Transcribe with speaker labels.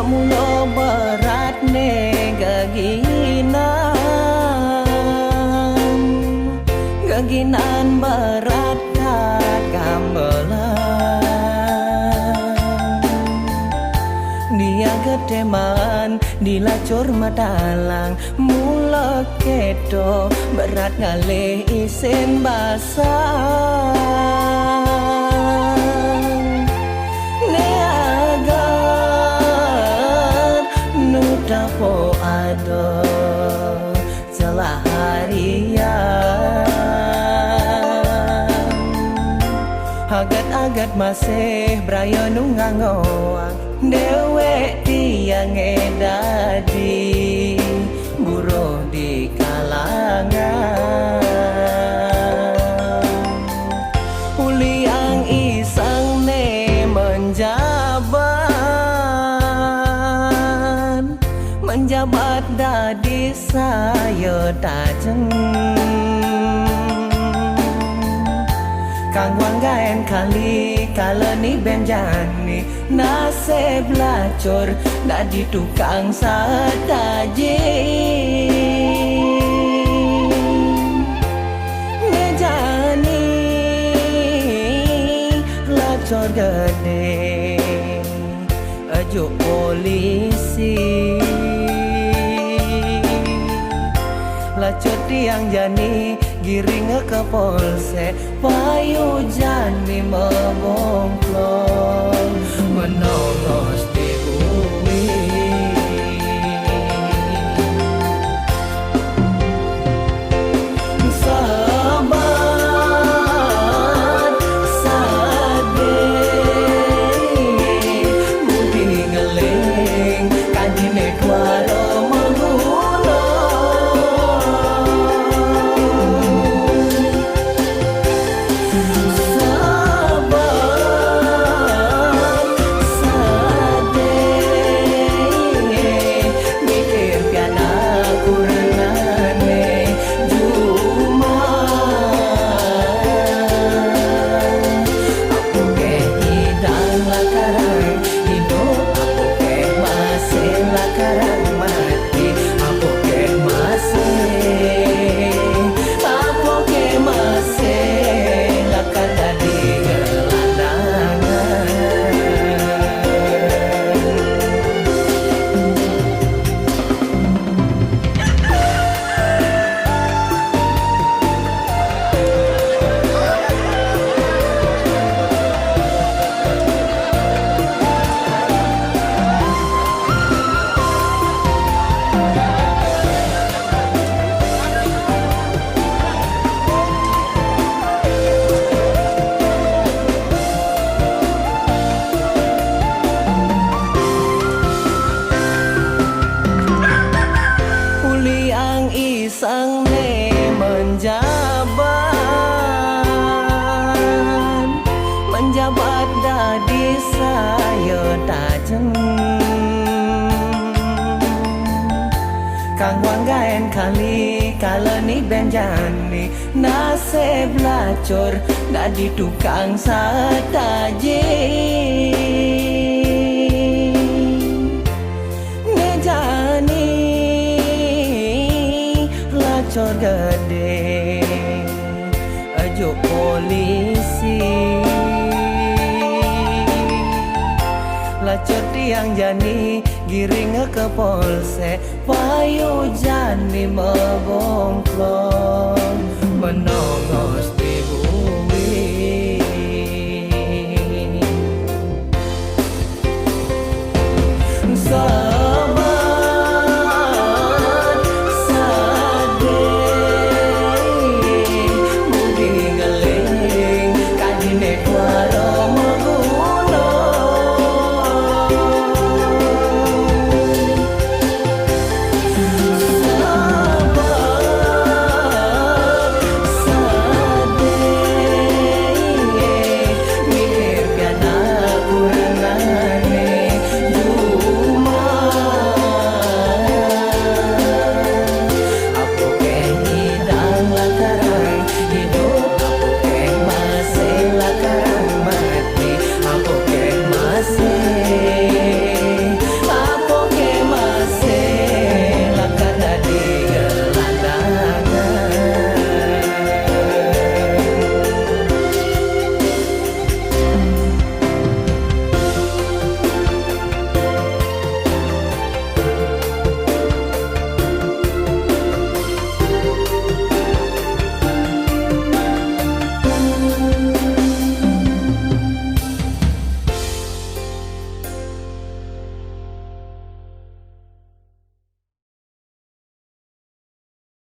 Speaker 1: mulo berat gaginan berat gamelan dia gedeman dilacur madalang mula kedo berat ngalih isin basang neagar nudapo ado celah harian agat-agat masih brayo nungangoang dewek tiang edadi buruh di kalangan uliang isang ne menjabat dadi saya tajeng Kang wanggaen kali kaleni benjani nasib lacur dadi tukang sadaji ngejani lacur gede ajo polisi lacur tiang jani giring ke polsek payu jani membongklong menongos di bumi sahabat sade budi ngeling kanjine kuaro isang ne menjabat dadi saya tajeng Kang wanggaen kali kaleni benjani nasib lacur dadi tukang sadaji ngejani lacur gede ajo polisi lacur tiang jani giring ke polsek payu jani membongklong menongos di bumi